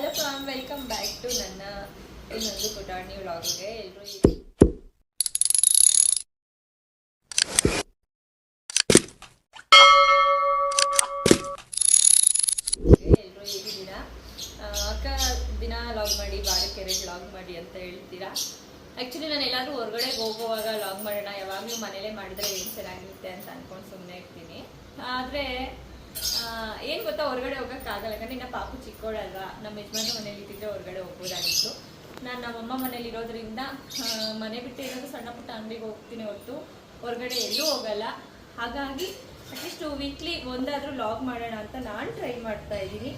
Hello fam, welcome back to ನನ್ನ ಇನ್ನೊಂದು ಪುಟಾಣಿ ವ್ಲಾಗ್ಗೆ. ಎಲ್ಲರೂ ಹೇಗಿದ್ದೀರಾ? ಅಕ್ಕ ದಿನ ಲಾಗ್ ಮಾಡಿ, ವಾರಕ್ಕೆ 2 ಲಾಗ್ ಮಾಡಿ ಅಂತ ಹೇಳ್ತೀರಾ. ಆ್ಯಕ್ಚುಲಿ ನಾನು ಎಲ್ಲಾದರೂ ಹೊರಗಡೆ ಹೋಗುವಾಗ ಲಾಗ್ ಮಾಡೋಣ, ಯಾವಾಗಲೂ ಮನೇಲೇ ಮಾಡಿದ್ರೆ ಏನು ಚೆನ್ನಾಗಿರುತ್ತೆ ಅಂತ ಅಂದ್ಕೊಂಡು ಸುಮ್ಮನೆ ಇರ್ತೀನಿ. ಆದರೆ ಏನು ಗೊತ್ತಾ, ಹೊರಗಡೆ ಹೋಗೋಕ್ಕಾಗಲ್ಲ. ಯಾಕಂದರೆ ಇನ್ನು ಪಾಪು ಚಿಕ್ಕವಳಲ್ವಾ. ನಮ್ಮ ಯಜಮಾನ್ರ ಮನೇಲಿ ಇದ್ದಿದ್ರೆ ಹೊರಗಡೆ ಹೋಗ್ಬೋದಾಗಿತ್ತು. ನಾನು ನಮ್ಮಮ್ಮ ಮನೇಲಿ ಇರೋದ್ರಿಂದ ಮನೆ ಬಿಟ್ಟು ಏನಾದರೂ ಸಣ್ಣ ಪುಟ್ಟ ಅಂಗಡಿಗೆ ಹೋಗ್ತೀನಿ ಹೊರತು ಹೊರಗಡೆ ಎಲ್ಲೂ ಹೋಗಲ್ಲ. ಹಾಗಾಗಿ ಅಟ್ಲೀಸ್ಟ್ ವೀಕ್ಲಿ ಒಂದಾದರೂ ಲಾಗ್ ಮಾಡೋಣ ಅಂತ ನಾನು ಟ್ರೈ ಮಾಡ್ತಾ ಇದ್ದೀನಿ.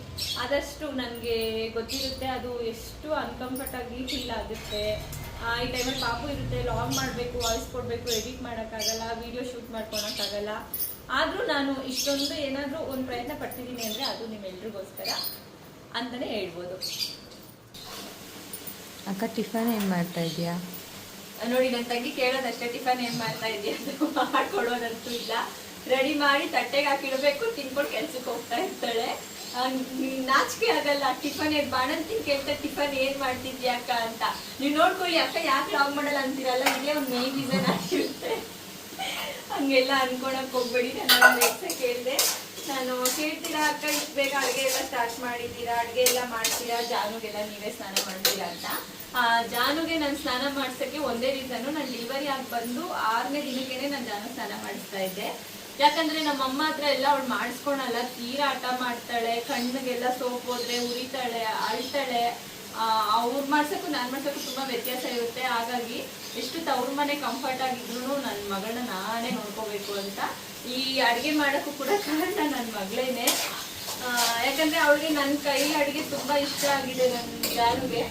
ಆದಷ್ಟು ನನಗೆ ಗೊತ್ತಿರುತ್ತೆ ಅದು ಎಷ್ಟು ಅನ್ಕಂಫರ್ಟಾಗಿ ಫೀಲ್ ಆಗುತ್ತೆ. ಈ ಟೈಮಲ್ಲಿ ಪಾಪು ಇರುತ್ತೆ, ಲಾಗ್ ಮಾಡಬೇಕು, ವಾಯ್ಸ್ ಕೊಡಬೇಕು, ಎಡಿಟ್ ಮಾಡೋಕ್ಕಾಗಲ್ಲ, ವೀಡಿಯೋ ಶೂಟ್ ಮಾಡ್ಕೊಳಕ್ಕಾಗಲ್ಲ. ಆದರೂ ನಾನು ಇಷ್ಟೊಂದು ಏನಾದರೂ ಒಂದು ಪ್ರಯತ್ನ ಪಡ್ತಿದ್ದೀನಿ ಅಂದರೆ ಅದು ನಿಮ್ಮೆಲ್ರಿಗೋಸ್ಕರ ಅಂತಲೇ ಹೇಳ್ಬೋದು. ಅಕ್ಕ ಟಿಫನ್ ಏನು ಮಾಡ್ತಾ ಇದೆಯಾ? ನೋಡಿ, ನನ್ನ ತಂಗಿ ಕೇಳೋದಷ್ಟೇ, ಟಿಫನ್ ಏನು ಮಾಡ್ತಾ ಇದೆಯಾ ಅಂತ. ಮಾಡ್ಕೊಡೋದಂತೂ ಇಲ್ಲ. ರೆಡಿ ಮಾಡಿ ತಟ್ಟೆಗೆ ಹಾಕಿಡಬೇಕು, ತಿನ್ಕೊಂಡು ಕೆಲ್ಸಕ್ಕೆ ಹೋಗ್ತಾ ಇರ್ತಾಳೆ. ನಾಚಿಕೆ ಆಗಲ್ಲ. ಟಿಫನ್ ಏನು ಬಾಣಂತಿನ ಕೇಳ್ತಾ ಟಿಫನ್ ಏನು ಮಾಡ್ತಿದ್ಯಾ ಅಕ್ಕ ಅಂತ. ನೀವು ನೋಡ್ಕೊಳ್ಳಿ, ಅಕ್ಕ ಯಾಕೆ ಲಾಗ್ ಮಾಡಲ್ಲ ಅಂತೀರಲ್ಲ, ಇದೇ ಒಂದು ಮೇನ್ ರೀಸನ್ ಆಗಿರುತ್ತೆ. ಹಂಗೆಲ್ಲ ಅನ್ಕೊಳಕ್ ಹೋಗ್ಬೇಡಿ. ನಾನು ಲೆಕ್ಕ ಕೇಳಿದೆ, ನಾನು ಕೇಳ್ತೀರಾ ಅಕ್ಕ ಇಷ್ಟು ಬೇಗ ಅಡುಗೆ ಎಲ್ಲ ಸ್ಟಾರ್ಟ್ ಮಾಡಿದ್ದೀರಾ, ಅಡುಗೆ ಎಲ್ಲ ಮಾಡ್ತೀರಾ, ಜಾನುಗೆಲ್ಲ ನೀವೇ ಸ್ನಾನ ಮಾಡ್ತೀರಾ ಅಂತ. ಜಾನುಗೆ ನಾನು ಸ್ನಾನ ಮಾಡ್ಸೋಕ್ಕೆ ಒಂದೇ ರೀಸನ್ನು, ನಾನು ಡೆಲಿವರಿ ಆಗಿ ಬಂದು 6ನೇ ದಿನಕ್ಕೇನೆ ನಾನು ಜಾನು ಸ್ನಾನ ಮಾಡಿಸ್ತಾ ಇದ್ದೆ. ಯಾಕಂದರೆ ನಮ್ಮಮ್ಮ ಹತ್ರ ಎಲ್ಲ ಅವಳು ಮಾಡಿಸ್ಕೊಳಲ್ಲ, ತೀರಾ ಆಟ ಮಾಡ್ತಾಳೆ, ಕಣ್ಣಿಗೆಲ್ಲ ಸೋಪ್ ಹೋದ್ರೆ ಉರಿತಾಳೆ, ಅಳ್ತಾಳೆ. ಅವ್ರು ಮಾಡ್ಸೋಕ್ಕೂ ನಾನು ಮಾಡ್ಸೋಕ್ಕೂ ತುಂಬ ವ್ಯತ್ಯಾಸ ಇರುತ್ತೆ. ಹಾಗಾಗಿ ಎಷ್ಟು ತವ್ರ ಮನೆ ಕಂಫರ್ಟ್ ಆಗಿದ್ರು ನನ್ನ ಮಗಳನ್ನ ನಾನೇ ನೋಡ್ಕೋಬೇಕು ಅಂತ ಈ ಅಡುಗೆ ಮಾಡೋಕ್ಕೂ ಕೂಡ ಕಾರಣ ನನ್ನ ಮಗಳೇನೆ. ಯಾಕಂದರೆ ಅವಳಿಗೆ ನನ್ನ ಕೈಲಿ ಅಡುಗೆ ತುಂಬ ಇಷ್ಟ ಆಗಿದೆ. ನನ್ನ ಜಾನುಗೆ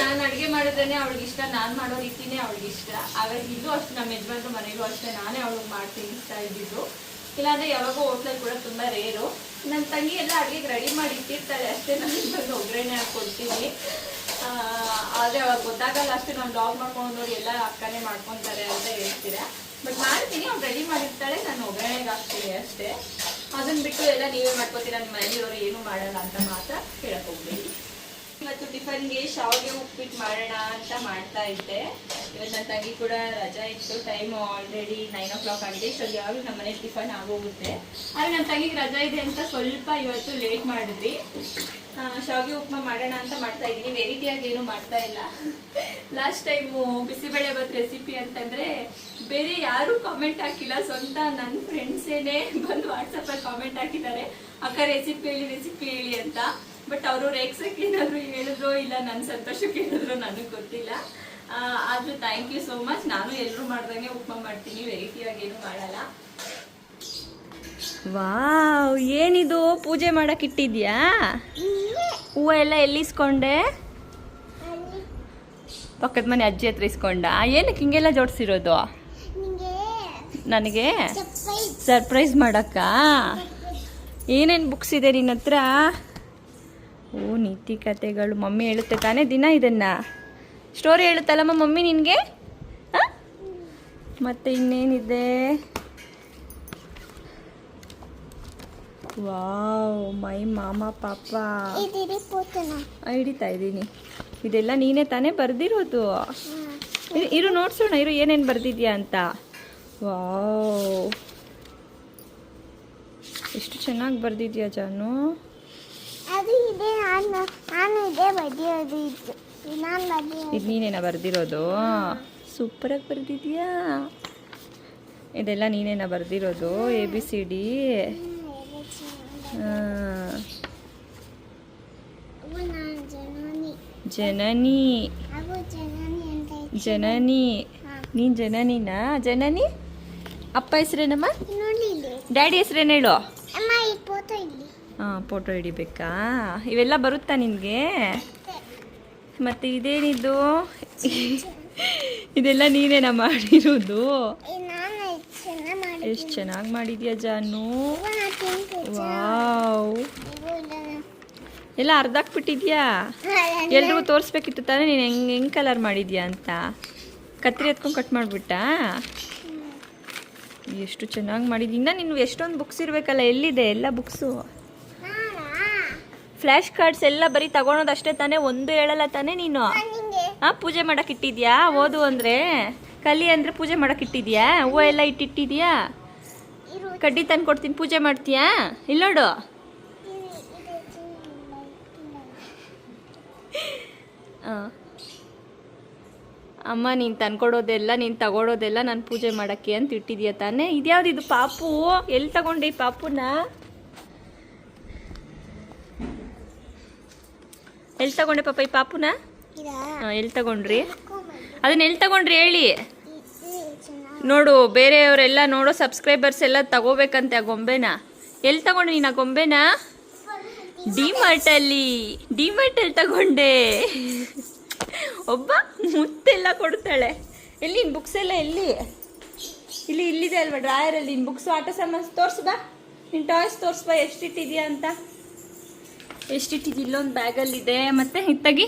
ನಾನು ಅಡುಗೆ ಮಾಡಿದ್ರೇ ಅವಳಿಗೆ ಇಷ್ಟ, ನಾನು ಮಾಡೋ ರೀತಿನೇ ಅವಳಿಗೆ ಇಷ್ಟ. ಹಾಗಾಗಿ ಇಲ್ಲೂ ಅಷ್ಟು ನಮ್ಮ ಯಜಮಾನ್ರ ಮನೆಗೂ ಅಷ್ಟೇ ನಾನೇ ಅವಳಿಗೆ ಮಾಡ್ತೀನಿ ಇಷ್ಟ ಇದ್ದಿದ್ದು. ಇಲ್ಲಾಂದರೆ ಯಾವಾಗೋ ಹೋಟ್ಲಲ್ಲಿ ಕೂಡ ತುಂಬ ರೇರು. ನನ್ನ ತಂಗಿ ಎಲ್ಲ ಅಡುಗೆಗೆ ರೆಡಿ ಮಾಡಿ ಇಟ್ಟಿರ್ತಾಳೆ ಅಷ್ಟೇ, ನಾನು ಬಂದು ಒಗ್ಗರಣೆ ಹಾಕ್ಕೊಡ್ತೀನಿ. ಆದರೆ ಅವಾಗ ಗೊತ್ತಾಗಲ್ಲ ಅಷ್ಟೇ. ನಾನು ಲಾಗ್ ಮಾಡ್ಕೊಂಡು ನೋಡಿ ಎಲ್ಲ ಅಕ್ಕನೇ ಮಾಡ್ಕೊತಾರೆ ಅಂತ ಹೇಳ್ತೀರಾ. ಬಟ್ ಮಾಡ್ತೀನಿ, ಅವ್ರು ರೆಡಿ ಮಾಡಿರ್ತಾಳೆ, ನಾನು ಒಗ್ಗರಣೆಗೆ ಹಾಕ್ತೀನಿ ಅಷ್ಟೇ. ಅದನ್ನು ಬಿಟ್ಟು ಎಲ್ಲ ನೀವೇ ಮಾಡ್ಕೊತೀರಾ, ನಿಮ್ಮ ಮನೆಯವರು ಏನೂ ಮಾಡಲ್ಲ ಅಂತ ಮಾತ್ರ ಹೇಳಕ್ಕೆ ಹೋಗ್ಬೇಡಿ. ಇವತ್ತು ಟಿಫನ್ಗೆ ಶಾವಿಗೆ ಉಪ್ಪಿಟ್ಟು ಮಾಡೋಣ ಅಂತ ಮಾಡ್ತಾ ಇದ್ದೆ. ಇವತ್ತು ನನ್ನ ತಂಗಿ ಕೂಡ ರಜಾ ಇತ್ತು. ಟೈಮು ಆಲ್ರೆಡಿ 9 o'clock ಆಗಿದೆ. ಇಷ್ಟೊಂದು ಯಾವಾಗಲೂ ನಮ್ಮ ಮನೇಲಿ ಟಿಫನ್ ಆಗೋಗುತ್ತೆ. ಆದರೆ ನನ್ನ ತಂಗಿಗೆ ರಜಾ ಇದೆ ಅಂತ ಸ್ವಲ್ಪ ಇವತ್ತು ಲೇಟ್ ಮಾಡಿದ್ವಿ. ಶಾವಿಗೆ ಉಪ್ಮಾ ಮಾಡೋಣ ಅಂತ ಮಾಡ್ತಾ ಇದ್ದೀನಿ. ವೆರೈಟಿಯಾಗಿ ಏನೂ ಮಾಡ್ತಾ ಇಲ್ಲ. ಲಾಸ್ಟ್ ಟೈಮು ಬಿಸಿಬೇಳೆಭಾತ್ ರೆಸಿಪಿ ಅಂತಂದರೆ ಬೇರೆ ಯಾರೂ ಕಾಮೆಂಟ್ ಹಾಕಿಲ್ಲ, ಸ್ವಂತ ನನ್ನ ಫ್ರೆಂಡ್ಸೇನೆ ಬಂದು ವಾಟ್ಸಪ್ಪಲ್ಲಿ ಕಾಮೆಂಟ್ ಹಾಕಿದ್ದಾರೆ, ಅಕ್ಕ ರೆಸಿಪಿ ಹೇಳಿ ಅಂತ. ಬಟ್ ಅವರು ರೇಕ್ಸಕ್ಕೆ ಏನಾದರೂ ಹೇಳಿದ್ರು ಇಲ್ಲ ನನ್ನ ಸಂತೋಷಕ್ಕೆ ಹೇಳಿದ್ರು ನನಗೆ ಗೊತ್ತಿಲ್ಲ. ಆದರೂ ಥ್ಯಾಂಕ್ ಯು ಸೋ ಮಚ್. ನಾನು ಎಲ್ಲರೂ ಮಾಡ್ದಂಗೆ ಉಪ್ಮಾ ಮಾಡ್ತೀನಿ, ವೆರೈಟಿಯಾಗಿ ಏನೂ ಮಾಡಲ್ಲ. ವಾವ್, ಏನಿದು ಪೂಜೆ ಮಾಡಕ್ಕೆ ಇಟ್ಟಿದ್ಯಾ? ಹೂವು ಎಲ್ಲ ಎಲ್ಲಿಸ್ಕೊಂಡೆ? ಪಕ್ಕದ ಮನೆ ಅಜ್ಜಿ ಹತ್ರ ಇಸ್ಕೊಂಡ? ಏನಕ್ಕೆ ಹಿಂಗೆಲ್ಲ ಜೋಡಿಸಿರೋದು? ನನಗೆ ಸರ್ಪ್ರೈಸ್ ಮಾಡಕ್ಕ? ಏನೇನು ಬುಕ್ಸ್ ಇದೆ ನಿನ್ನ ಹತ್ರ? ಓ, ನೀತಿ ಕಥೆಗಳು. ಮಮ್ಮಿ ಹೇಳುತ್ತೆ ತಾನೇ ದಿನ ಇದನ್ನು? ಸ್ಟೋರಿ ಹೇಳುತ್ತಲ್ಲಮ್ಮ ಮಮ್ಮಿ ನಿನಗೆ? ಮತ್ತೆ ಇನ್ನೇನಿದೆ? ವಾವ್, ಮೈ ಮಾಮ ಪಾಪ ಹಿಡಿತಾ ಇದ್ದೀನಿ. ಇದೆಲ್ಲ ನೀನೇ ತಾನೇ ಬರೆದಿರೋದು? ಇರು ನೋಡ್ಸೋಣ, ಇರು ಏನೇನು ಬರೆದಿದ್ಯಾ ಅಂತ. ವಾವ್, ಎಷ್ಟು ಚೆನ್ನಾಗಿ ಬರೆದಿದ್ಯಾ ಜಾನು. ಇದು ನೀನೇನ ಬರೆದಿರೋದು? ಸೂಪರಾಗಿ ಬರೆದಿದ್ಯಾ. ಇದೆಲ್ಲ ನೀನೇನ ಬರೆದಿರೋದು? ABCD. ಜನನಿ ಜನನಿ. ನೀನು ಜನನಿನಾ? ಜನನಿ ಅಪ್ಪ ಹೆಸ್ರೇನಮ್ಮ? ಡ್ಯಾಡಿ ಹೆಸ್ರೇನು ಹೇಳು? ಫೋಟೋ ಹಿಡಿಬೇಕಾ? ಇವೆಲ್ಲ ಬರುತ್ತಾ ನಿನಗೆ? ಮತ್ತು ಇದೇನಿದು? ಇದೆಲ್ಲ ನೀನೇನ ಮಾಡಿರೋದು? ಎಷ್ಟು ಚೆನ್ನಾಗಿ ಮಾಡಿದ್ಯಾ ಜಾನು. ವಾವ್, ಎಲ್ಲ ಅರ್ಧಾಕ್ಬಿಟ್ಟಿದ್ಯಾ? ಎಲ್ರಿಗೂ ತೋರಿಸ್ಬೇಕಿತ್ತು ತಾನೇ ನೀನು ಹೆಂಗೆ ಕಲರ್ ಮಾಡಿದ್ಯಾ ಅಂತ. ಕತ್ರಿ ಎತ್ಕೊಂಡು ಕಟ್ ಮಾಡಿಬಿಟ್ಟಾ? ಎಷ್ಟು ಚೆನ್ನಾಗಿ ಮಾಡಿದ್ಯಾ. ಇನ್ನು ನೀನು ಎಷ್ಟೊಂದು ಬುಕ್ಸ್ ಇರಬೇಕಲ್ಲ, ಎಲ್ಲಿದೆ ಎಲ್ಲ ಬುಕ್ಸು? ಫ್ಲ್ಯಾಶ್ ಕಾರ್ಡ್ಸ್ ಎಲ್ಲ ಬರೀ ತಗೊಳೋದಷ್ಟೇ ತಾನೇ, ಒಂದು ಹೇಳಲ್ಲ ತಾನೇ ನೀನು. ಪೂಜೆ ಮಾಡಕ್ ಇಟ್ಟಿದ್ಯಾ? ಓದು ಅಂದ್ರೆ ಕಲಿ ಅಂದ್ರೆ ಪೂಜೆ ಮಾಡಕ್ ಇಟ್ಟಿದ್ಯಾ? ಹೂವು ಎಲ್ಲ ಇಟ್ಟಿಟ್ಟಿದ್ಯಾ? ಕಡ್ಡಿ ತಂದು ಕೊಡ್ತೀನಿ, ಪೂಜೆ ಮಾಡ್ತೀಯಾ? ಇಲ್ಲೋಡು. ಅಮ್ಮ ನೀನು ತಂದ್ಕೊಡೋದೆಲ್ಲ, ನೀನು ತಗೊಳೋದೆಲ್ಲ ನಾನು ಪೂಜೆ ಮಾಡೋಕ್ಕೆ ಅಂತ ಇಟ್ಟಿದ್ಯಾ ತಾನೇ? ಇದ್ಯಾವ್ದಿದು ಪಾಪು? ಎಲ್ಲಿ ತಗೊಂಡೆ ಈ ಪಾಪುನ? ಎಲ್ಲಿ ತಗೊಂಡೆ ಪಾಪ ಈ ಪಾಪುನ? ಎಲ್ಲಿ ತಗೊಂಡ್ರಿ? ಅದನ್ನ ಎಲ್ಲಿ ತಗೊಂಡ್ರಿ ಹೇಳಿ. ನೋಡು, ಬೇರೆಯವರೆಲ್ಲ ನೋಡೋ ಸಬ್ಸ್ಕ್ರೈಬರ್ಸ್ ಎಲ್ಲ ತಗೋಬೇಕಂತೆ ಆ ಗೊಂಬೆನ. ಎಲ್ಲಿ ತಗೊಂಡೆ ನೀನು ಆ ಗೊಂಬೆನ? ಡಿಮಾರ್ಟಲ್ಲಿ ತಗೊಂಡೆ. ಒಬ್ಬ ಮುತ್ತೆಲ್ಲ ಕೊಡ್ತಾಳೆ. ಎಲ್ಲಿ ನಿನ್ನ ಬುಕ್ಸ್ ಎಲ್ಲ ಎಲ್ಲಿ? ಇಲ್ಲಿದೆ ಅಲ್ವಾ ಡ್ರಾಯರಲ್ಲಿ ನಿನ್ನ ಬುಕ್ಸು, ಆಟ ಸಾಮಾನು ತೋರ್ಸು ಬಾ. ನಿನ್ನ ಟಾಯ್ಸ್ ತೋರ್ಸು ಬಾ, ಎಷ್ಟಿಟ್ಟಿದ್ಯಾ ಅಂತ. ಎಷ್ಟಿಟ್ಟಿದ್ಯ? ಇಲ್ಲೊಂದು ಬ್ಯಾಗಲ್ಲಿದೆ. ಮತ್ತೆ ಇತ್ತಾಗಿ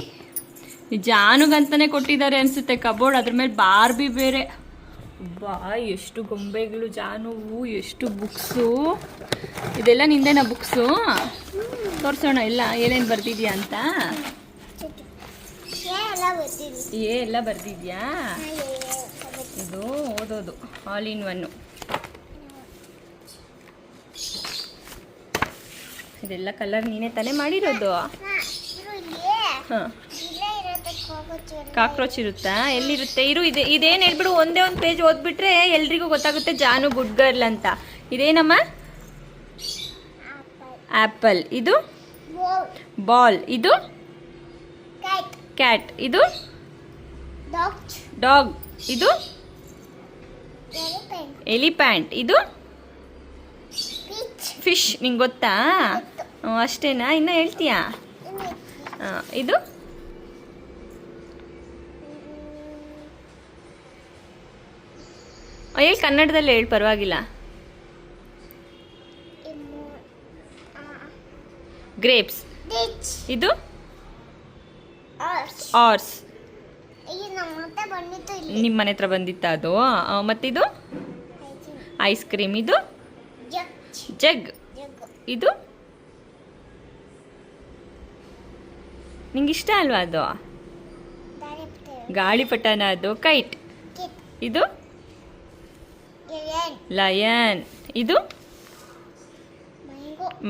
ಜಾನುಗಂತಾನೆ ಕೊಟ್ಟಿದ್ದಾರೆ ಅನಿಸುತ್ತೆ ಕಬೋರ್ಡ್, ಅದ್ರ ಮೇಲೆ ಬಾರ್ಬಿ ಬೇರೆ. ಬಾ, ಎಷ್ಟು ಗೊಂಬೆಗಳು, ಜಾನುವು, ಎಷ್ಟು ಬುಕ್ಸು. ಇದೆಲ್ಲ ನಿಂದೇನಾ ಬುಕ್ಸು? ತೋರಿಸೋಣ ಎಲ್ಲ ಏನೇನು ಬರ್ದಿದ್ಯಾ ಅಂತ. ಎಲ್ಲ ಬರ್ದಿದ್ಯಾ? ಇದು ಓದೋದು ಆಲ್ ಇನ್ ಒನ್. ಇದೆಲ್ಲ ಕಲರ್ ನೀನೇ ತಾನೇ ಮಾಡಿರೋದು? ಹಾಂ, ಕಾಕ್ರೋಚ್ ಇರುತ್ತಾ? ಎಲ್ಲಿರುತ್ತೆ? ಇದೇನು ಹೇಳ್ಬಿಡು, ಒಂದೇ ಒಂದು ಪೇಜ್ ಓದ್ಬಿಟ್ರೆ ಎಲ್ರಿಗೂ ಗೊತ್ತಾಗುತ್ತೆ ಜಾನು ಗುಡ್ ಗರ್ಲ್ ಅಂತ. ಇದೇನಮ್ಮ? ಆ್ಯಪಲ್. ಇದು ಬಾಲ್. ಇದು ಕ್ಯಾಟ್. ಇದು ಡಾಗ್. ಇದು ಎಲಿಫೆಂಟ್. ಇದು ಫಿಶ್. ನಿಂಗೆ ಗೊತ್ತಾ? ಅಷ್ಟೇನಾ? ಇನ್ನ ಹೇಳ್ತೀಯಾ? ಇದು ಹೇಳಿ, ಕನ್ನಡದಲ್ಲಿ ಹೇಳಿ, ಪರವಾಗಿಲ್ಲ. ಗ್ರೇಪ್ಸ್. ಇದು ಆರ್ಸ್. ನಿಮ್ಮ ಮನೆ ಹತ್ರ ಬಂದಿತ್ತ ಅದು? ಮತ್ತಿದು ಐಸ್ ಕ್ರೀಮ್. ಇದು ಜಗ್. ಇದು ನಿಂಗೆ ಇಷ್ಟ ಅಲ್ವಾ ಅದು? ಗಾಳಿಪಟನ ಅದು. ಕೈಟ್. ಇದು ಲಯನ್. ಇದು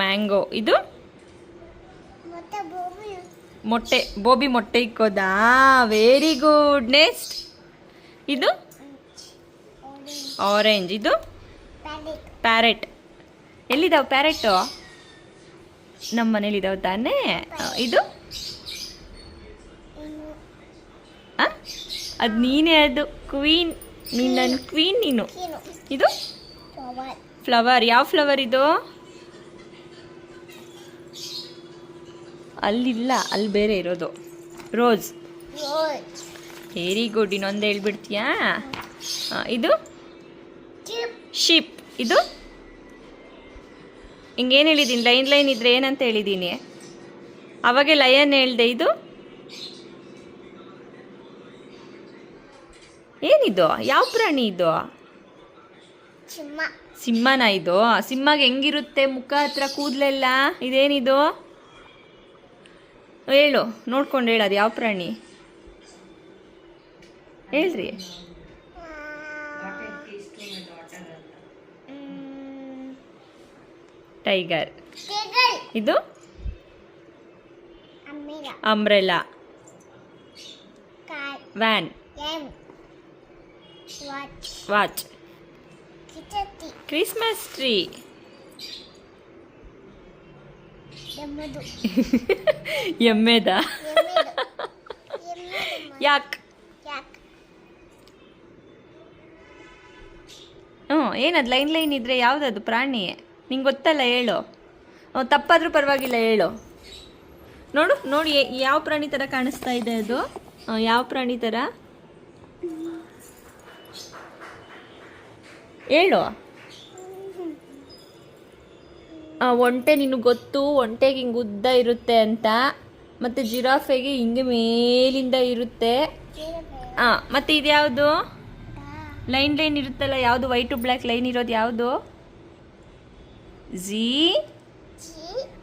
ಮ್ಯಾಂಗೋ. ಇದು ಮೊಟ್ಟೆ. ಬೋಬಿ ಮೊಟ್ಟೆ ಇಕ್ಕೋದಾ? Very good. ನೆಕ್ಸ್ಟ್ ಇದು ಆರೆಂಜ್. ಇದು ಪ್ಯಾರೆಟ್. ಎಲ್ಲಿದ್ದಾವೆ ಪ್ಯಾರೆಟು? ನಮ್ಮ ಮನೇಲಿದ್ದಾವೆ ತಾನೇ. ಇದು ಅದು ನೀನೇ, ಅದು ಕ್ವೀನ್. ನನ್ನ ಕ್ವೀನ್ ನೀನು. ಇದು ಫ್ಲವರ್. ಯಾವ ಫ್ಲವರ್ ಇದು? ಅಲ್ಲಿಲ್ಲ, ಅಲ್ಲಿ ಬೇರೆ ಇರೋದು. ರೋಸ್. Very good. ಇನ್ನೊಂದು ಹೇಳ್ಬಿಡ್ತೀಯಾ? ಇದು ಶಿಪ್. ಇದು ಹಿಂಗೇನು ಹೇಳಿದ್ದೀನಿ? ಲೈನ್ ಇದ್ರೆ ಏನಂತ ಹೇಳಿದ್ದೀನಿ? ಅವಾಗೆ ಲಯನ್ ಹೇಳ್ದೆ. ಇದು ಏನಿದು? ಯಾವ ಪ್ರಾಣಿ ಇದು? ಸಿಂಹನ ಇದು? ಸಿಂಹಗೆ ಹೆಂಗಿರುತ್ತೆ ಮುಖ ಹತ್ರ ಕೂದಲೆಲ್ಲ? ಇದೇನಿದು? ಹೇಳು, ನೋಡ್ಕೊಂಡು ಹೇಳೋದು ಯಾವ ಪ್ರಾಣಿ ಹೇಳ್ರಿ. ಟೈಗರ್. ಇದು umbrella. Van. Watch. Christmas tree. ಎಮ್ಮೆದ? ಯಾಕ್? ಏನದು ಲೈನ್ ಇದ್ರೆ ಯಾವುದದು ಪ್ರಾಣಿ? ನಿಂಗೆ ಗೊತ್ತಲ್ಲ, ಹೇಳು. ತಪ್ಪಾದ್ರೂ ಪರವಾಗಿಲ್ಲ, ಹೇಳು. ನೋಡಿ ಯಾವ ಪ್ರಾಣಿ ಥರ ಕಾಣಿಸ್ತಾ ಇದೆ ಅದು? ಯಾವ ಪ್ರಾಣಿ ಥರ ಹೇಳು. ಒಂಟೆ. ನಿನಗೆ ಗೊತ್ತು ಒಂಟೆಗೆ ಹಿಂಗೆ ಉದ್ದ ಇರುತ್ತೆ ಅಂತ, ಮತ್ತು ಜಿರಾಫೆಗೆ ಹಿಂಗೆ ಮೇಲಿಂದ ಇರುತ್ತೆ. ಮತ್ತು ಇದ್ಯಾವುದು? ಲೈನ್ ಇರುತ್ತಲ್ಲ, ಯಾವುದು? ವೈಟ್ ಟು ಬ್ಲ್ಯಾಕ್ ಲೈನ್ ಇರೋದು ಯಾವುದು?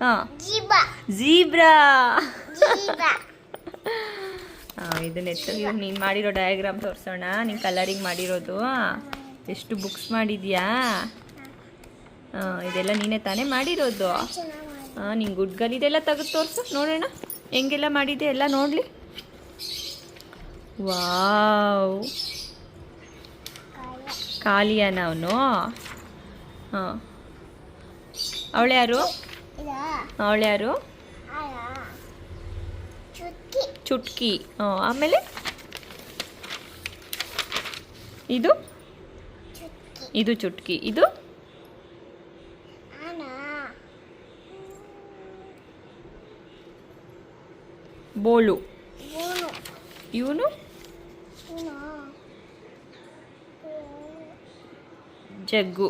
ಹಾಂ, ಜೀಬ್ರಾ. ಇದನ್ನ ಇವು ನೀನು ಮಾಡಿರೋ ಡಯಾಗ್ರಾಮ್ ತೋರಿಸೋಣ. ನೀನು ಕಲರಿಂಗ್ ಮಾಡಿರೋದು ಎಷ್ಟು ಬುಕ್ಸ್ ಮಾಡಿದ್ಯಾ? ಇದೆಲ್ಲ ನೀನೇ ತಾನೇ ಮಾಡಿರೋದು? ನಿಂಗೆ ಗುಡ್ಗಲ್ ಇದೆಲ್ಲ ತೆಗೆದು ತೋರಿಸು ನೋಡೋಣ ಹೆಂಗೆಲ್ಲ ಮಾಡಿದೆ ಎಲ್ಲ ನೋಡಲಿ. ವಾವ್, ಕಾಲಿಯಾನ ಅವನು? ಹಾಂ, ಅವಳು ಯಾರು? ಅವಳು ಯಾರು? ಚುಟ್ಕಿ. ಆಮೇಲೆ ಇದು ಇದು ಚುಟ್ಕಿ. ಇದು ಬೋಳು. ಇವನು ಜಗ್ಗು.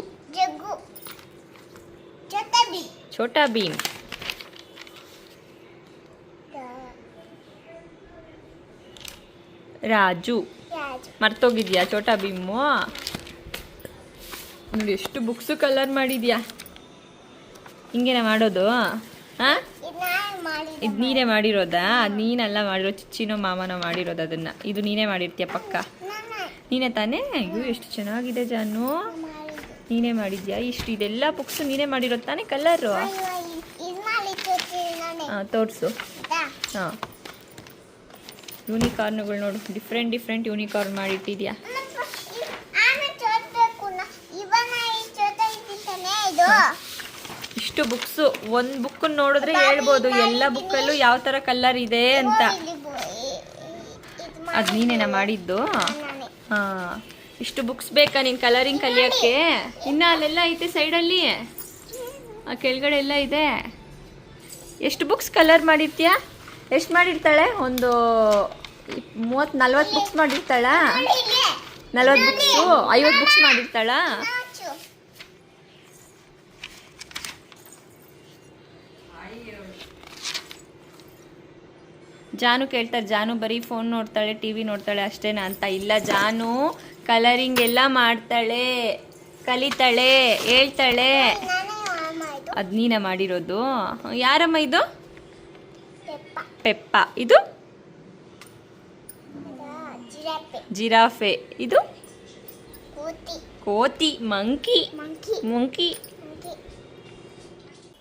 ಛೋಟಾ ಭೀಮ್. ರಾಜು. ಮರ್ತೋಗಿದ್ಯಾ ಛೋಟಾ ಭೀಮು? ನೋಡಿ ಎಷ್ಟು ಬುಕ್ಸು ಕಲರ್ ಮಾಡಿದ್ಯಾ. ಹಿಂಗೇನ ಮಾಡೋದು? ಹಾಂ, ಇದು ನೀನೇ ಮಾಡಿರೋದಾ? ಅದು ನೀನೆಲ್ಲ ಮಾಡಿರೋ, ಚಿಚ್ಚಿನೋ ಮಾಮನೋ ಮಾಡಿರೋದು ಅದನ್ನ. ಇದು ನೀನೇ ಮಾಡಿರ್ತೀಯ ಪಕ್ಕ? ನೀನೇ ತಾನೇ? ಅಯ್ಯೋ ಎಷ್ಟು ಚೆನ್ನಾಗಿದೆ ಜಾನು, ನೀನೇ ಮಾಡಿದ್ಯಾ? ಇದೆಲ್ಲ ಬುಕ್ಸು ನೀನೇ ಮಾಡಿರೋದು ತಾನೇ ಕಲರು? ಹಾಂ, ತೋರಿಸು. ಹಾಂ, ಯೂನಿಕಾರ್ನ್ಗಳು ನೋಡು, ಡಿಫ್ರೆಂಟ್ ಯೂನಿಕಾರ್ನ್ ಮಾಡಿಟ್ಟಿದ್ಯಾ. ಇಷ್ಟು ಬುಕ್ಸು, ಒಂದು ಬುಕ್ ನೋಡಿದ್ರೆ ಹೇಳ್ಬೋದು ಎಲ್ಲ ಬುಕ್ಕಲ್ಲೂ ಯಾವ ಥರ ಕಲರ್ ಇದೆ ಅಂತ. ಅದು ನೀನೇನ ಮಾಡಿದ್ದು? ಹಾಂ, ಇಷ್ಟು ಬುಕ್ಸ್ ಬೇಕಾ ನೀನು ಕಲರಿಂಗ್ ಕಲಿಯೋಕ್ಕೆ? ಇನ್ನು ಅಲ್ಲೆಲ್ಲ ಐತೆ ಸೈಡಲ್ಲಿ, ಆ ಕೆಳಗಡೆ ಎಲ್ಲ ಇದೆ. ಎಷ್ಟು ಬುಕ್ಸ್ ಕಲರ್ ಮಾಡಿರ್ತೀಯಾ? ಎಷ್ಟು ಮಾಡಿರ್ತಾಳೆ? ಒಂದು 30-40 ಬುಕ್ಸ್ ಮಾಡಿರ್ತಾಳ? 40 ಬುಕ್ಸು 50 ಬುಕ್ಸ್ ಮಾಡಿರ್ತಾಳ? ಜಾನು ಕೇಳ್ತಾರೆ, ಜಾನು ಬರೀ ಫೋನ್ ನೋಡ್ತಾಳೆ, ಟಿವಿ ನೋಡ್ತಾಳೆ ಅಷ್ಟೇನಾ ಅಂತ. ಇಲ್ಲ, ಜಾನು ಕಲರಿಂಗ್ ಎಲ್ಲ ಮಾಡ್ತಾಳೆ, ಕಲಿತಾಳೆ, ಹೇಳ್ತಾಳೆ. ಅದು ನೀನೇ ಮಾಡಿರೋದು? ಯಾರಮ್ಮ ಇದು? ಪೆಪ್ಪ. ಇದು ಜಿರಾಫೆ. ಇದು ಕೋತಿ. ಮಂಕಿ.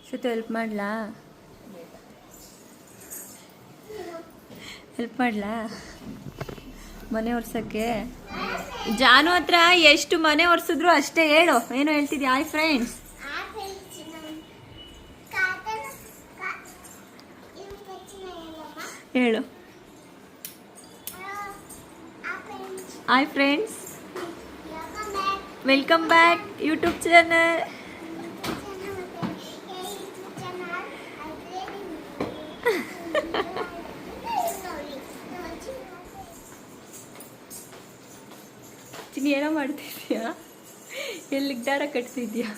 ಶ್ರುತಿ ಹೆಲ್ಪ್ ಮಾಡ್ಲಾ? ಮನೆ ಒರ್ಸಕ್ಕೆ? ಜಾನು ಹತ್ರ ಎಷ್ಟು ಮನೆ ಒರ್ಸಿದ್ರು ಅಷ್ಟೇ ಹೇಳು. ಏನೋ ಹೇಳ್ತಿದ್ಯಾ? ಹಾಯ್ ಫ್ರೆಂಡ್ಸ್ ಹೇಳು. Hi friends, welcome back YouTube channel. ಚಿನ್ನಿ ಏನೋ ಮಾಡ್ತಿದ್ಯಾ? ಎಲ್ಲಿಗೆ ದಾರ ಕಟ್ತಿದ್ಯಾ?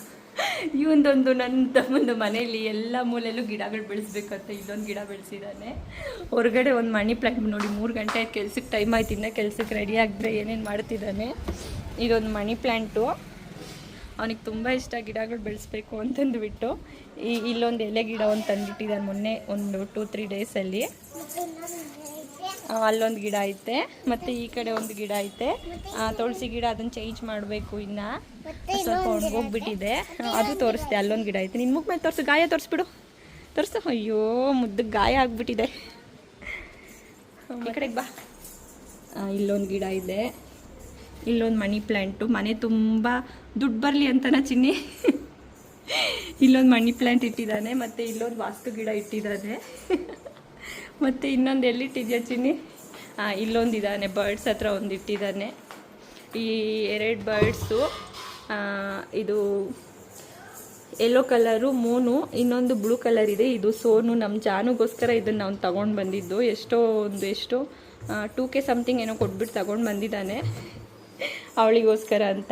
ಇವೊಂದೊಂದು ನನ್ನ ತಮ್ಮಂದು ಮನೇಲಿ ಎಲ್ಲ ಮೂಲೆಯಲ್ಲೂ ಗಿಡಗಳು ಬೆಳೆಸ್ಬೇಕಂತ ಇಲ್ಲೊಂದು ಗಿಡ ಬೆಳೆಸಿದ್ದಾನೆ. ಹೊರಗಡೆ ಒಂದು ಮನಿ ಪ್ಲ್ಯಾಂಟ್ ನೋಡಿ 3 ಗಂಟೆ ಆಯ್ತು, ಕೆಲ್ಸಕ್ಕೆ ಟೈಮ್ ಆಯ್ತು, ಇನ್ನೂ ಕೆಲ್ಸಕ್ಕೆ ರೆಡಿ ಆಗಿದ್ರೆ ಏನೇನು ಮಾಡ್ತಿದ್ದಾನೆ. ಇದೊಂದು ಮನಿ ಪ್ಲ್ಯಾಂಟು, ಅವನಿಗೆ ತುಂಬ ಇಷ್ಟ ಗಿಡಗಳು ಬೆಳೆಸ್ಬೇಕು ಅಂತಂದುಬಿಟ್ಟು ಇಲ್ಲೊಂದು ಎಲೆ ಗಿಡ ಒಂದು ತಂದಿಟ್ಟಿದ್ದಾನೆ ಮೊನ್ನೆ ಒಂದು 2-3 ಡೇಸಲ್ಲಿ. ಅಲ್ಲೊಂದು ಗಿಡ ಐತೆ, ಮತ್ತು ಈ ಕಡೆ ಒಂದು ಗಿಡ ಐತೆ, ತುಳಸಿ ಗಿಡ. ಅದನ್ನು ಚೇಂಜ್ ಮಾಡಬೇಕು, ಇನ್ನು ಸ್ವಲ್ಪ ಒಣಗೋಗ್ಬಿಟ್ಟಿದೆ. ಅದು ತೋರಿಸ್ದೆ. ಅಲ್ಲೊಂದು ಗಿಡ ಐತೆ. ನಿನ್ನ ಮುಖ ಮೇಲೆ ತೋರಿಸು, ಗಾಯ ತೋರಿಸ್ಬಿಡು, ತೋರಿಸು. ಅಯ್ಯೋ ಮುದ್ದಕ್ಕೆ ಗಾಯ ಆಗಿಬಿಟ್ಟಿದೆ. ಈ ಕಡೆಗೆ ಬಾ. ಇಲ್ಲೊಂದು ಗಿಡ ಇದೆ, ಇಲ್ಲೊಂದು ಮನಿ ಪ್ಲ್ಯಾಂಟು. ಮನೆ ತುಂಬ ದುಡ್ಡು ಬರಲಿ ಅಂತನ ಚಿನ್ನಿ ಇಲ್ಲೊಂದು ಮನಿ ಪ್ಲ್ಯಾಂಟ್ ಇಟ್ಟಿದ್ದಾನೆ, ಮತ್ತು ಇಲ್ಲೊಂದು ವಾಸ್ತು ಗಿಡ ಇಟ್ಟಿದ್ದಾನೆ. ಮತ್ತು ಇನ್ನೊಂದು ಎಲ್ಲಿಟ್ಟಿದ್ಯಾ ಚಿನ್ನಿ? ಇಲ್ಲೊಂದಿದ್ದಾನೆ, ಬರ್ಡ್ಸ್ ಹತ್ರ ಒಂದು ಇಟ್ಟಿದ್ದಾನೆ. ಈ 2 ಬರ್ಡ್ಸು, ಇದು ಯೆಲ್ಲೋ ಕಲರು ಮೂನು, ಇನ್ನೊಂದು ಬ್ಲೂ ಕಲರ್ ಇದೆ. ಇದು ಸೋನು, ನಮ್ಮ ಜಾನುಗೋಸ್ಕರ ಇದನ್ನು ಅವ್ನು ತೊಗೊಂಡು ಬಂದಿದ್ದು. ಎಷ್ಟು 2K ಸಮಥಿಂಗ್ ಏನೋ ಕೊಟ್ಬಿಟ್ಟು ತೊಗೊಂಡು ಬಂದಿದ್ದಾನೆ ಅವಳಿಗೋಸ್ಕರ ಅಂತ.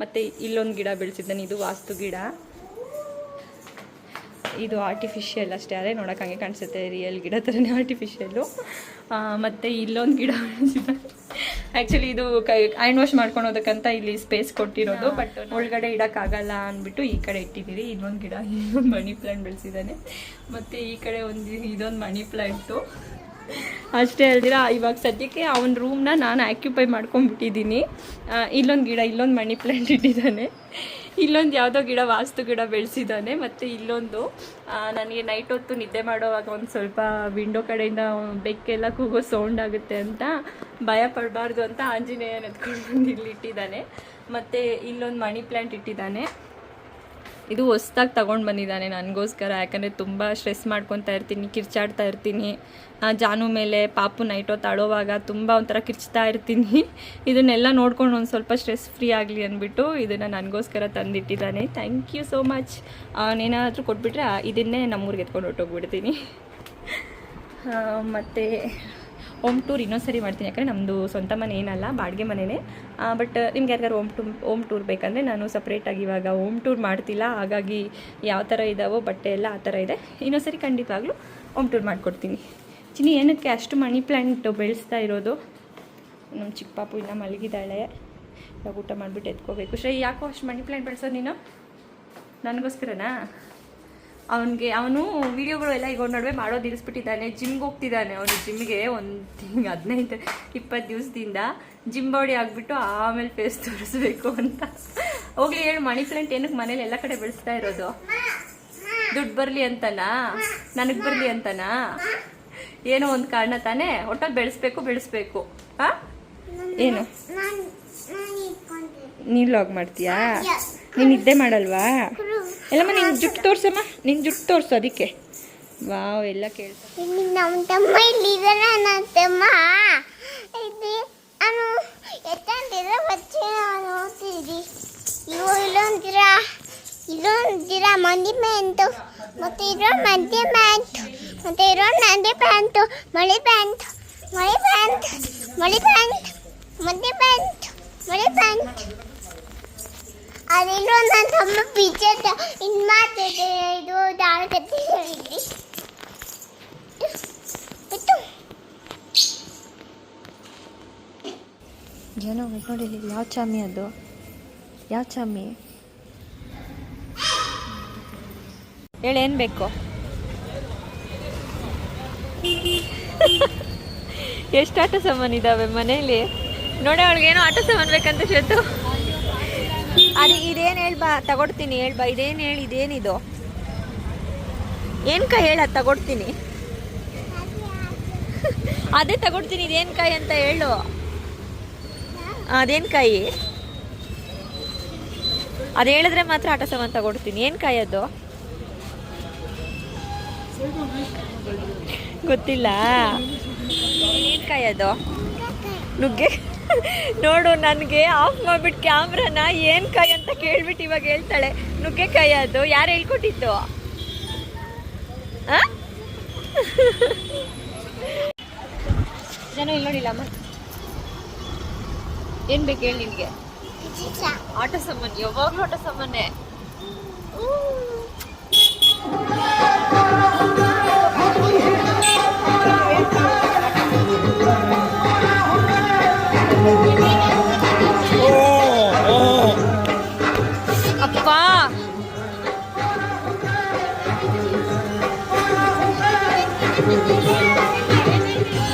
ಮತ್ತು ಇಲ್ಲೊಂದು ಗಿಡ ಬೆಳೆಸಿದ್ದಾನೆ, ಇದು ವಾಸ್ತು ಗಿಡ. ಇದು ಆರ್ಟಿಫಿಷಿಯಲ್ ಅಷ್ಟೇ, ಅದೇ ನೋಡೋಕೆ ಹಂಗೆ ಕಾಣಿಸುತ್ತೆ, ರಿಯಲ್ ಗಿಡ ಥರನೇ ಆರ್ಟಿಫಿಷಿಯಲ್ಲು. ಮತ್ತು ಇಲ್ಲೊಂದು ಗಿಡ ಬೆಳೆಸಿದ್ದಾನೆ, ಆ್ಯಕ್ಚುಲಿ ಇದು ಹ್ಯಾಂಡ್ ವಾಶ್ ಮಾಡ್ಕೊಳೋದಕ್ಕಂತ ಇಲ್ಲಿ ಸ್ಪೇಸ್ ಕೊಟ್ಟಿರೋದು, ಬಟ್ ಒಳಗಡೆ ಇಡೋಕ್ಕಾಗಲ್ಲ ಅಂದ್ಬಿಟ್ಟು ಈ ಕಡೆ ಇಟ್ಟಿದ್ದೀರಿ. ಇನ್ನೊಂದು ಗಿಡ ಮನಿ ಪ್ಲಾಂಟ್ ಬೆಳೆಸಿದ್ದಾನೆ, ಮತ್ತು ಈ ಕಡೆ ಇದೊಂದು ಮನಿ ಪ್ಲಾಂಟು. ಅಷ್ಟೇ ಅಲ್ದಿರ ಇವಾಗ ಸದ್ಯಕ್ಕೆ ಅವನ ರೂಮ್ನ ನಾನು ಆಕ್ಯುಪೈ ಮಾಡ್ಕೊಂಡ್ಬಿಟ್ಟಿದ್ದೀನಿ. ಇಲ್ಲೊಂದು ಮನಿ ಪ್ಲಾಂಟ್ ಇಟ್ಟಿದ್ದಾನೆ, ಇಲ್ಲೊಂದು ಯಾವುದೋ ಗಿಡ ವಾಸ್ತು ಗಿಡ ಬೆಳೆಸಿದ್ದಾನೆ, ಮತ್ತು ಇಲ್ಲೊಂದು ನನಗೆ ನೈಟ್ ಹೊತ್ತು ನಿದ್ದೆ ಮಾಡೋವಾಗ ಒಂದು ಸ್ವಲ್ಪ ವಿಂಡೋ ಕಡೆಯಿಂದ ಬೆಕ್ಕೆಲ್ಲ ಕೂಗೋ ಸೌಂಡ್ ಆಗುತ್ತೆ ಅಂತ ಭಯ ಪಡಬಾರ್ದು ಅಂತ ಆಂಜನೇಯನ ಎತ್ಕೊಂಡು ಬಂದು ಇಲ್ಲಿ ಇಟ್ಟಿದ್ದಾನೆ. ಮತ್ತು ಇಲ್ಲೊಂದು ಮನಿ ಪ್ಲ್ಯಾಂಟ್ ಇಟ್ಟಿದ್ದಾನೆ. ಇದು ಹೊಸ್ದಾಗಿ ತೊಗೊಂಡು ಬಂದಿದ್ದಾನೆ ನನಗೋಸ್ಕರ, ಯಾಕಂದರೆ ತುಂಬ ಸ್ಟ್ರೆಸ್ ಮಾಡ್ಕೊತಾ ಇರ್ತೀನಿ, ಕಿರ್ಚಾಡ್ತಾ ಇರ್ತೀನಿ. ಜಾನು ಮೇಲೆ ಪಾಪು ನೈಟ್ ಹೊತ್ತು ಆಡೋವಾಗ ತುಂಬ ಒಂಥರ ಕಿರ್ಚ್ತಾ ಇರ್ತೀನಿ. ಇದನ್ನೆಲ್ಲ ನೋಡ್ಕೊಂಡು ಒಂದು ಸ್ವಲ್ಪ ಸ್ಟ್ರೆಸ್ ಫ್ರೀ ಆಗಲಿ ಅಂದ್ಬಿಟ್ಟು ಇದನ್ನು ನನಗೋಸ್ಕರ ತಂದಿಟ್ಟಿದ್ದಾನೆ. Thank you so much. ಅವನೇನಾದರೂ ಕೊಟ್ಬಿಟ್ರೆ ಇದನ್ನೇ ನಮ್ಮೂರಿಗೆ ಎತ್ಕೊಂಡು ಹೊಟ್ಟೋಗ್ಬಿಡ್ತೀನಿ. ಮತ್ತು ಹೋಮ್ ಟೂರ್ ಇನ್ನೊಂದ್ಸರಿ ಮಾಡ್ತೀನಿ, ಯಾಕಂದರೆ ನಮ್ಮದು ಸ್ವಂತ ಮನೆ ಏನಲ್ಲ, ಬಾಡಿಗೆ ಮನೆಯೇ. ಬಟ್ ನಿಮ್ಗೆ ಯಾರಿಗಾರು ಹೋಮ್ ಟೂರ್ ಬೇಕಂದರೆ ನಾನು ಸಪ್ರೇಟಾಗಿ ಇವಾಗ ಹೋಮ್ ಟೂರ್ ಮಾಡ್ತಿಲ್ಲ, ಹಾಗಾಗಿ ಯಾವ ಥರ ಇದ್ದಾವೋ ಬಟ್ಟೆ ಎಲ್ಲ ಆ ಥರ ಇದೆ. ಇನ್ನೊಂದ್ಸರಿ ಖಂಡಿತವಾಗ್ಲೂ ಹೋಮ್ ಟೂರ್ ಮಾಡಿಕೊಡ್ತೀನಿ. ಚಿನ್ನಿ ಏನಕ್ಕೆ ಅಷ್ಟು ಮನಿ ಪ್ಲ್ಯಾಂಟ್ ಬೆಳೆಸ್ತಾ ಇರೋದು? ನಮ್ಮ ಚಿಕ್ಕ ಪಾಪು ಇನ್ನೂ ಮಲಗಿದ್ದಾಳೆ, ಇವಾಗ ಊಟ ಮಾಡಿಬಿಟ್ಟು ಎತ್ಕೋಬೇಕು. ಯಾಕೋ ಅಷ್ಟು ಮನಿ ಪ್ಲ್ಯಾಂಟ್ ಬೆಳೆಸೋದು ನೀನು? ನನಗೋಸ್ಕರನಾ? ಅವನು ವೀಡಿಯೋಗಳು ಎಲ್ಲ ಈಗ ನಡುವೆ ಮಾಡೋದು ಇರಿಸ್ಬಿಟ್ಟಿದ್ದಾನೆ. ಜಿಮ್ಗೆ ಹೋಗ್ತಿದ್ದಾನೆ ಅವನು. ಜಿಮ್ಗೆ ಒಂದು 15-20 ದಿವಸದಿಂದ ಜಿಮ್ ಬಾಡಿ ಆಗಿಬಿಟ್ಟು ಆಮೇಲೆ ಫೇಸ್ ತೋರಿಸ್ಬೇಕು ಅಂತ. ಹೋಗ್ಲಿ ಹೇಳು, ಮನಿ ಪ್ಲಾಂಟ್ ಏನಕ್ಕೆ ಮನೇಲಿ ಎಲ್ಲ ಕಡೆ ಬೆಳೆಸ್ತಾ ಇರೋದು? ದುಡ್ಡು ಬರಲಿ ಅಂತನಾ? ನನಗೆ ಬರಲಿ ಅಂತನಾ? ಏನೋ ಒಂದು ಕಾರಣ ತಾನೇ. ಒಟ್ಟಾಗಿ ಬೆಳೆಸ್ಬೇಕು. ಹಾಂ, ಏನು ನೀನು ಲಾಗ್ ಮಾಡ್ತೀಯಾ? ನೀನು ನಿದ್ದೆ ಮಾಡಲ್ವಾ? ಎಲ್ಲಮ್ಮ ನಿನ್ನ ಜುಟ್ಟು ತೋರ್ಸಮ್ಮ, ನಿನ್ನ ಜುಟ್ಟು ತೋರಿಸು. ಅದಕ್ಕೆ ವಾವ್, ಎಲ್ಲ ಕೇಳ್ತಾ. ನಮ್ಮ ತಮ್ಮ ಇಲ್ಲಿದ್ದಾರ. ನನ್ನ ತಮ್ಮ ನಾನು ಎತ್ತಂತಿದ್ರೆ ಬಚ್ಚಿ ನಾನು ಓದ್ತಿದ್ದಿ. ಇಲ್ಲೊಂದಿರ ಮಂದಿ ಪ್ಯಾಂಟು, ಮತ್ತು ಇರೋ ಮಂದಿ ಪ್ಯಾಂಟು, ಮತ್ತು ಇರೋ ನಂದಿ ಪ್ಯಾಂಟು, ಮಳಿ ಪ್ಯಾಂಟ್, ಮಂದಿ ಪ್ಯಾಂಟ್. ಅದಿಲ್ಲೋ ನನ್ನ ತಮ್ಮ ಪಿಚ್ಚರ್ ಇನ್ನು ಮಾಡ್ತಿದ್ದೆ. ಇದು ದಾಳಕತ್ತಿ ಹೇಳಿದ್ರಿ. ಜನ ನೋಡಿ, ಯಾವ ಚಾಮಿ ಅದು? ಯಾವ ಚಾಮಿ ಹೇಳಿ, ಏನು ಬೇಕು? ಎಷ್ಟು ಆಟ ಸಾಮಾನು ಇದ್ದಾವೆ ಮನೇಲಿ ನೋಡಿ. ಅವಳಿಗೇನೋ ಆಟ ಸಾಮಾನು ಬೇಕಂತ ಶ್ವೇತು. ಅದು ಇದೇನು ಹೇಳ್ಬಾ, ತಗೊಡ್ತೀನಿ. ಹೇಳ್ಬಾ, ಇದೇನು ಹೇಳಿ, ಇದೇನಿದು? ಏನು ಕಾಯಿ ಹೇಳ, ತಗೊಡ್ತೀನಿ. ಅದೇ ತಗೊಡ್ತೀನಿ. ಇದೇನು ಕಾಯಿ ಅಂತ ಹೇಳು. ಅದೇನು ಕಾಯಿ? ಅದು ಹೇಳಿದ್ರೆ ಮಾತ್ರ ಆಟ ಸಾಮಾನು ತಗೊಡ್ತೀನಿ. ಏನು ಕಾಯಿ ಅದು? ಗೊತ್ತಿಲ್ಲ. ಏನು ಕಾಯಿ ಅದು? ನುಗ್ಗೆ. ನೋಡು, ನನಗೆ ಆಫ್ ಮಾಡಿಬಿಟ್ಟು ಕ್ಯಾಮ್ರಾನ ಏನು ಕಾಯಿ ಅಂತ ಕೇಳ್ಬಿಟ್ಟು ಇವಾಗ ಹೇಳ್ತಾಳೆ ನುಗ್ಗೆಕಾಯಿ. ಅದು ಯಾರು ಹೇಳ್ಕೊಟ್ಟಿತ್ತು? ಜನ ಇಲ್ಲಿ ನೋಡಿಲ್ಲ ಅಮ್ಮ. ಏನು ಬೇಕು ಹೇಳಿ ನಿನಗೆ? ಆಟ ಸಾಮಾನು. ಯಾವಾಗಲೂ ಆಟ ಸಾಮಾನೆ. ಅಪ್ಪ,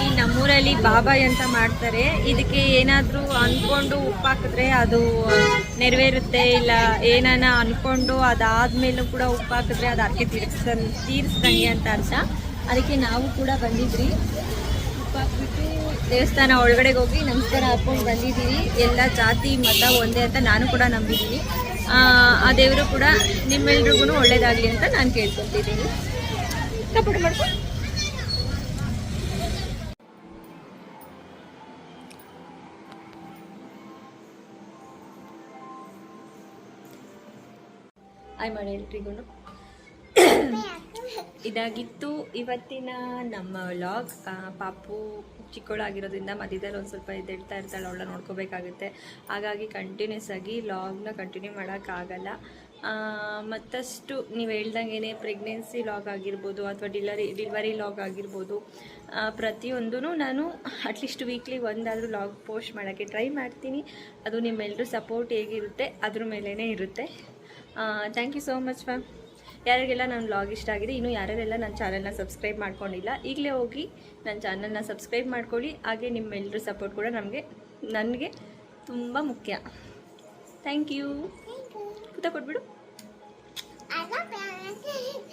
ಈ ನಮ್ಮೂರಲ್ಲಿ ಬಾಬಾಯ್ ಅಂತ ಮಾಡ್ತಾರೆ. ಇದಕ್ಕೆ ಏನಾದರೂ ಅಂದ್ಕೊಂಡು ಉಪ್ಪು ಹಾಕಿದ್ರೆ ಅದು ನೆರವೇರುತ್ತೆ, ಇಲ್ಲ ಏನಾನ ಅಂದ್ಕೊಂಡು ಅದಾದ್ಮೇಲೂ ಕೂಡ ಉಪ್ಪು ಹಾಕಿದ್ರೆ ಅದು ಅರ್ಕೆ ತೀರಿಸ್ದಂಗೆ ಅಂತ ಅರ್ಥ. ಅದಕ್ಕೆ ನಾವು ಕೂಡ ಬಂದಿದ್ರಿ. ಉಪ್ಪು ಹಾಕ್ಬಿಟ್ಟು ದೇವಸ್ಥಾನ ಒಳಗಡೆಗೆ ಹೋಗಿ ನಮಸ್ಕಾರ ಹಾಕ್ಕೊಂಡು ಬಂದಿದ್ದೀವಿ. ಎಲ್ಲ ಜಾತಿ ಮತ ಒಂದೇ ಅಂತ ನಾನು ಕೂಡ ನಂಬಿದ್ದೀನಿ. ಆ ದೇವರು ಕೂಡ ನಿಮ್ಮೆಲ್ರಿಗೂ ಒಳ್ಳೇದಾಗಲಿ ಅಂತ ನಾನು ಕೇಳ್ಕೊತಿದ್ದೀನಿ. ಸಪೋರ್ಟ್ ಮಾಡ್ಕೊಂಡು ಆಯ್ ಮಾಡಿ ಎಲ್ರಿಗೂ. ಇದಾಗಿತ್ತು ಇವತ್ತಿನ ನಮ್ಮ ವ್ಲಾಗ್. ಪಾಪು ಚಿಕ್ಕವಳಾಗಿರೋದ್ರಿಂದ ಮಧ್ಯದಲ್ಲಿ ಒಂದು ಸ್ವಲ್ಪ ಎದ್ದೇಳ್ತಾ ಇರ್ತಾಳೆ, ಅವಳ ನೋಡ್ಕೋಬೇಕಾಗುತ್ತೆ. ಹಾಗಾಗಿ ಕಂಟಿನ್ಯೂಸ್ ಆಗಿ ವ್ಲಾಗ್ನ ಕಂಟಿನ್ಯೂ ಮಾಡೋಕ್ಕಾಗಲ್ಲ. ಮತ್ತಷ್ಟು ನೀವು ಹೇಳ್ದಂಗೆ ಪ್ರೆಗ್ನೆನ್ಸಿ ಲಾಗ್ ಆಗಿರ್ಬೋದು ಅಥವಾ ಡಿಲಿವರಿ ಲಾಗ್ ಆಗಿರ್ಬೋದು, ಪ್ರತಿಯೊಂದೂ ನಾನು ಅಟ್ಲೀಸ್ಟ್ ವೀಕ್ಲಿ ಒಂದಾದರೂ ಲಾಗ್ ಪೋಸ್ಟ್ ಮಾಡೋಕ್ಕೆ ಟ್ರೈ ಮಾಡ್ತೀನಿ. ಅದು ನಿಮ್ಮೆಲ್ಲರೂ ಸಪೋರ್ಟ್ ಹೇಗಿರುತ್ತೆ ಅದ್ರ ಮೇಲೇ ಇರುತ್ತೆ. Thank you so much ma'am. ಯಾರಿಗೆಲ್ಲ ನನ್ನ ವ್ಲಾಗ್ ಇಷ್ಟ ಆಗಿದೆ, ಇನ್ನೂ ಯಾರ್ಯಾರೆಲ್ಲ ನನ್ನ ಚಾನಲ್ನ ಸಬ್ಸ್ಕ್ರೈಬ್ ಮಾಡ್ಕೊಂಡಿಲ್ಲ, ಈಗಲೇ ಹೋಗಿ ನನ್ನ ಚಾನಲ್ನ ಸಬ್ಸ್ಕ್ರೈಬ್ ಮಾಡ್ಕೊಳ್ಳಿ. ಹಾಗೆ ನಿಮ್ಮೆಲ್ಲರ ಸಪೋರ್ಟ್ ಕೂಡ ನನಗೆ ತುಂಬ ಮುಖ್ಯ. Thank you. ಪುಟ ಕೊಟ್ಬಿಡು. I love you.